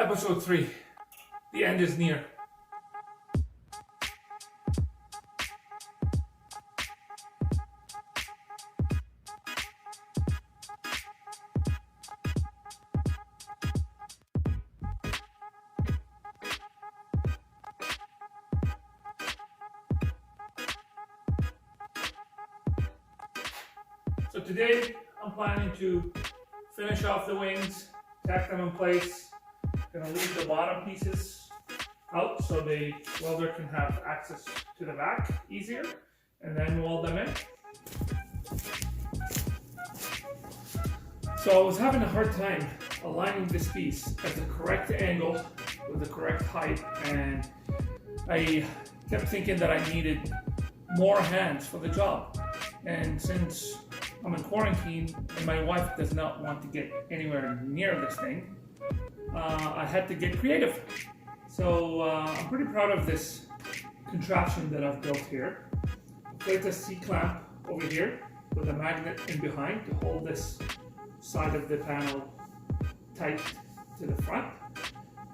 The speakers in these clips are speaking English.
Episode 3. The end is near. So today I'm planning to finish off the wings, tack them in place. Gonna leave the bottom pieces out so the welder can have access to the back easier, and then weld them in. So I was having a hard time aligning this piece at the correct angle with the correct height, and I kept thinking that I needed more hands for the job. And since I'm in quarantine and my wife does not want to get anywhere near this thing, I had to get creative. So I'm pretty proud of this contraption that I've built here. I placed a C-clamp over here with a magnet in behind to hold this side of the panel tight to the front.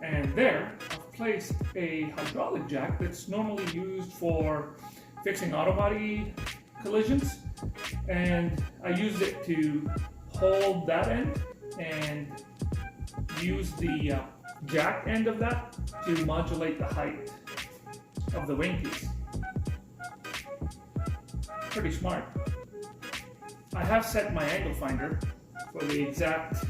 And there I've placed a hydraulic jack that's normally used for fixing auto body collisions, and I used it to hold that end and use the jack end of that to modulate the height of the wing piece. Pretty smart. I have set my angle finder for the exact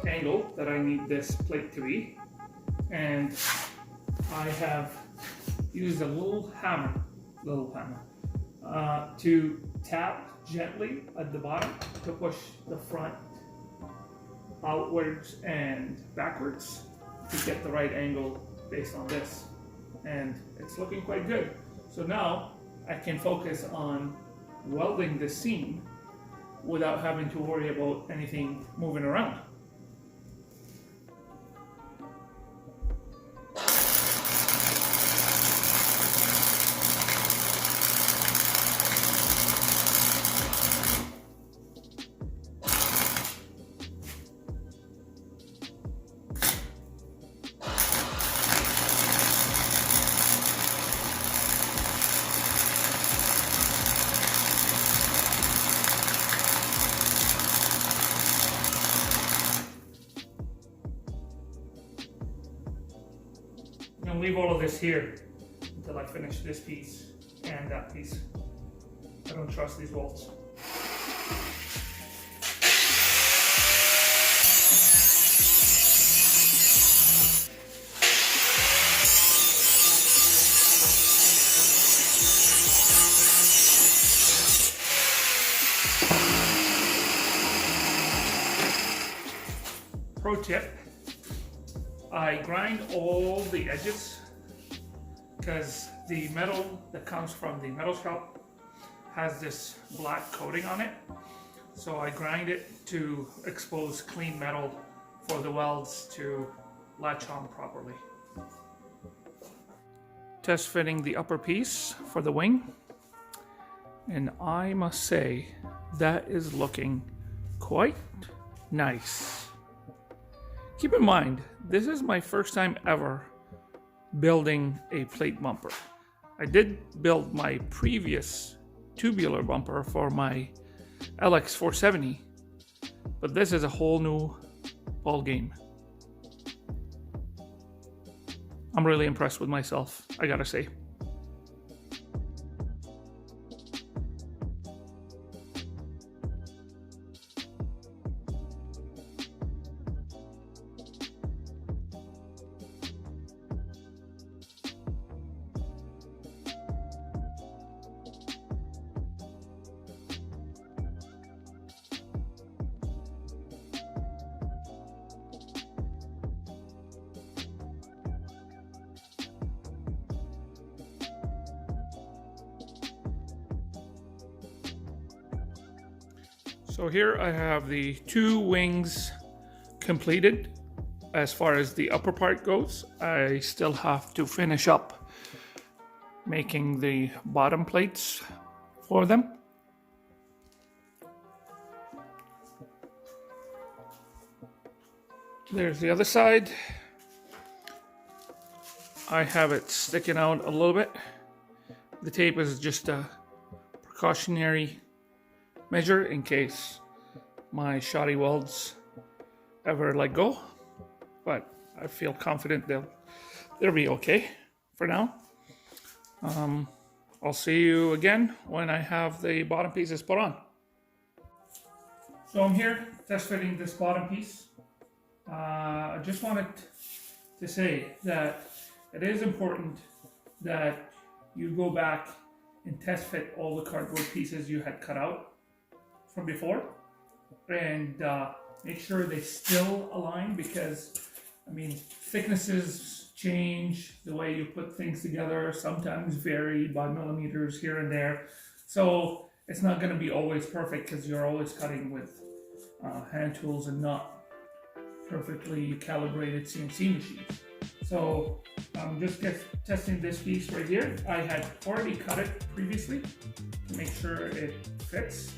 angle that I need this plate to be, and I have used a little hammer to tap gently at the bottom to push the front outwards and backwards to get the right angle based on this, and it's looking quite good. So now I can focus on welding the seam without having to worry about anything moving around. I'm gonna leave all of this here until I finish this piece and that piece. I don't trust these bolts. Pro tip: I grind all the edges because the metal that comes from the metal shop has this black coating on it. So I grind it to expose clean metal for the welds to latch on properly. Test fitting the upper piece for the wing, and I must say that is looking quite nice. Keep in mind, this is my first time ever building a plate bumper. I did build my previous tubular bumper for my LX 470, but this is a whole new ball game. I'm really impressed with myself, I gotta say. So here I have the two wings completed. As far as the upper part goes, I still have to finish up making the bottom plates for them. There's the other side. I have it sticking out a little bit. The tape is just a precautionary measure in case my shoddy welds ever let go. But I feel confident they'll be okay for now. I'll see you again when I have the bottom pieces put on. So I'm here test fitting this bottom piece. I just wanted to say that it is important that you go back and test fit all the cardboard pieces you had cut out from before, and make sure they still align, because I mean, thicknesses change, the way you put things together sometimes vary by millimeters here and there, so it's not going to be always perfect because you're always cutting with hand tools and not perfectly calibrated CNC machines. So I'm just testing this piece right here. I had already cut it previously to make sure it fits,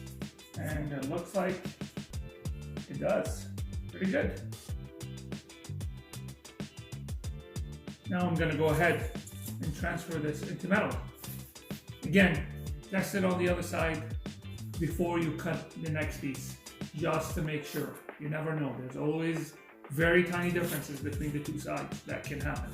and it looks like it does. Pretty good. Now I'm going to go ahead and transfer this into metal. Again, test it on the other side before you cut the next piece, just to make sure. You never know. There's always very tiny differences between the two sides that can happen.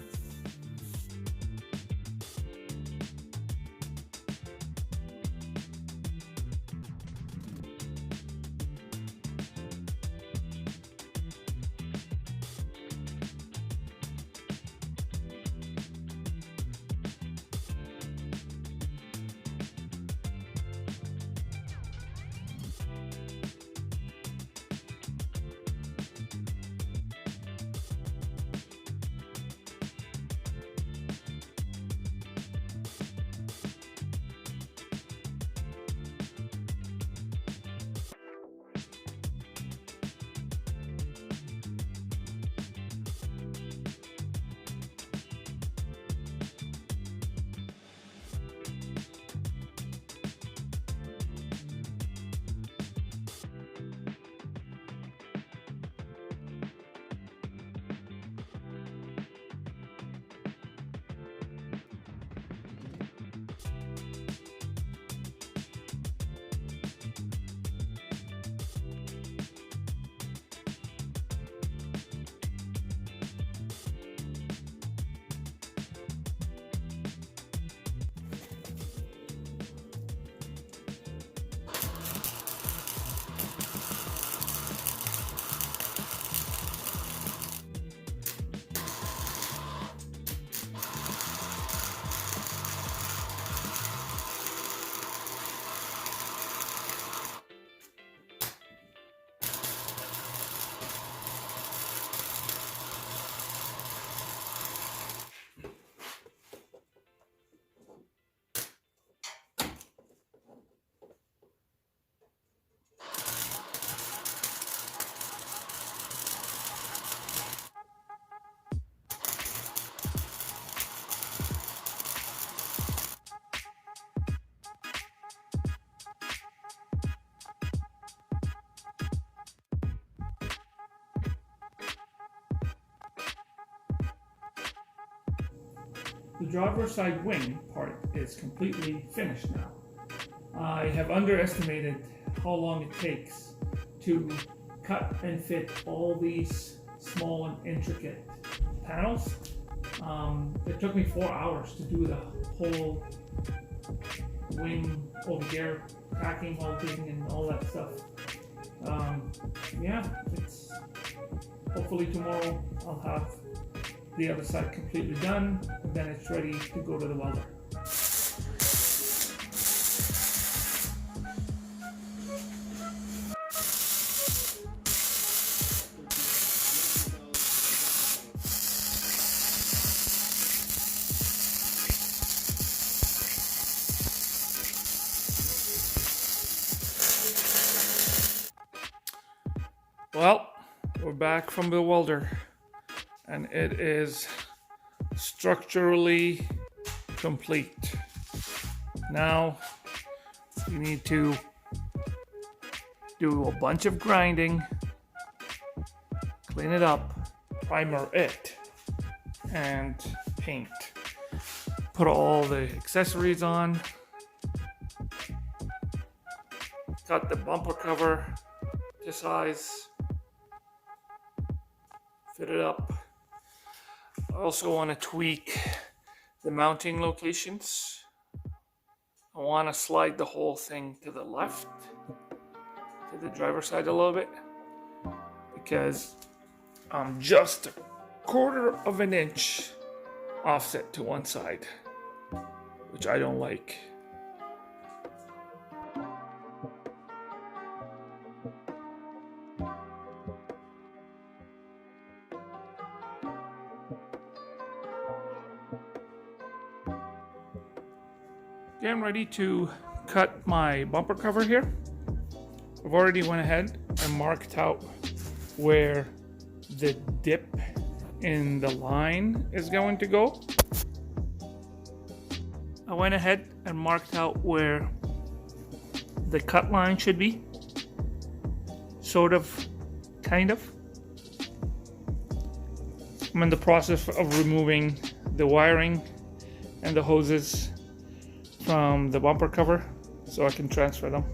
The driver's side wing part is completely finished now. I have underestimated how long it takes to cut and fit all these small and intricate panels. It took me 4 hours to do the whole wing over here, packing, bolting, and all that stuff. Yeah, it's hopefully tomorrow I'll have the other side completely done, and then it's ready to go to the welder. Well, we're back from the welder, and it is structurally complete. Now you need to do a bunch of grinding, clean it up, primer it and paint. Put all the accessories on. Cut the bumper cover to size. Fit it up. I also want to tweak the mounting locations. I want to slide the whole thing to the left, to the driver's side a little bit, because I'm just a quarter of an inch offset to one side, which I don't like. Getting ready to cut my bumper cover here. I've already went ahead and marked out where the dip in the line is going to go. I went ahead and marked out where the cut line should be. Sort of, kind of. I'm in the process of removing the wiring and the hoses from the bumper cover so I can transfer them.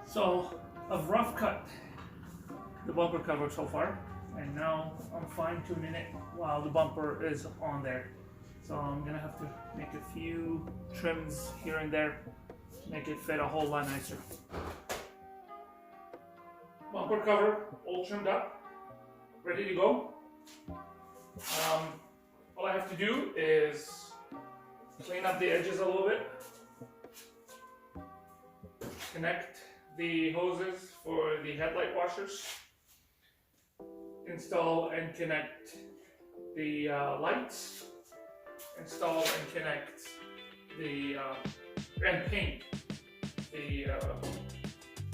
So I've rough cut the bumper cover so far, and now I'm fine tuning it while the bumper is on there. So I'm gonna have to make a few trims here and there to make it fit a whole lot nicer. Bumper cover all trimmed up, ready to go. All I have to do is clean up the edges a little bit, connect the hoses for the headlight washers, install and connect the lights, install and connect the and paint the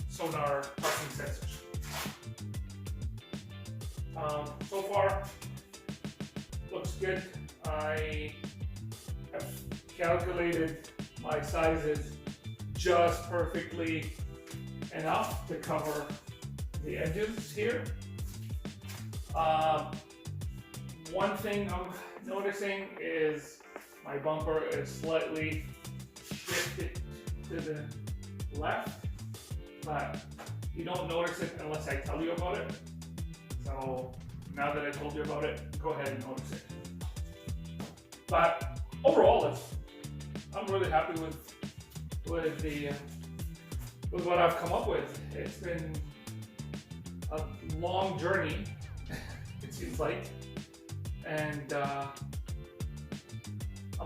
sonar parking sensors. So far looks good. I have calculated my sizes just perfectly enough to cover the edges here. One thing I'm noticing is my bumper is slightly shifted to the left, but you don't notice it unless I tell you about it. So now that I told you about it, go ahead and notice it. But overall, I'm really happy with what I've come up with. It's been a long journey, it seems like, and I'm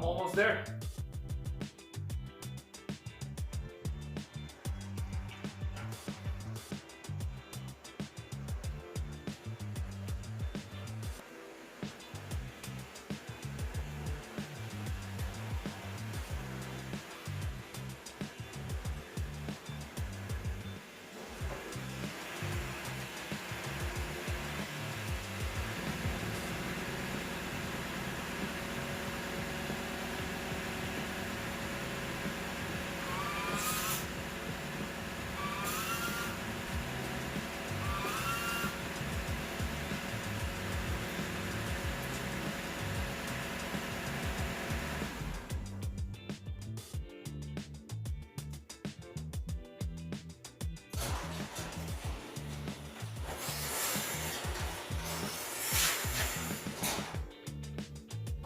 almost there.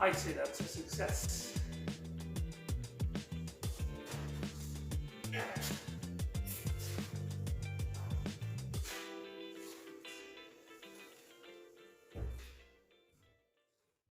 I'd say that's a success.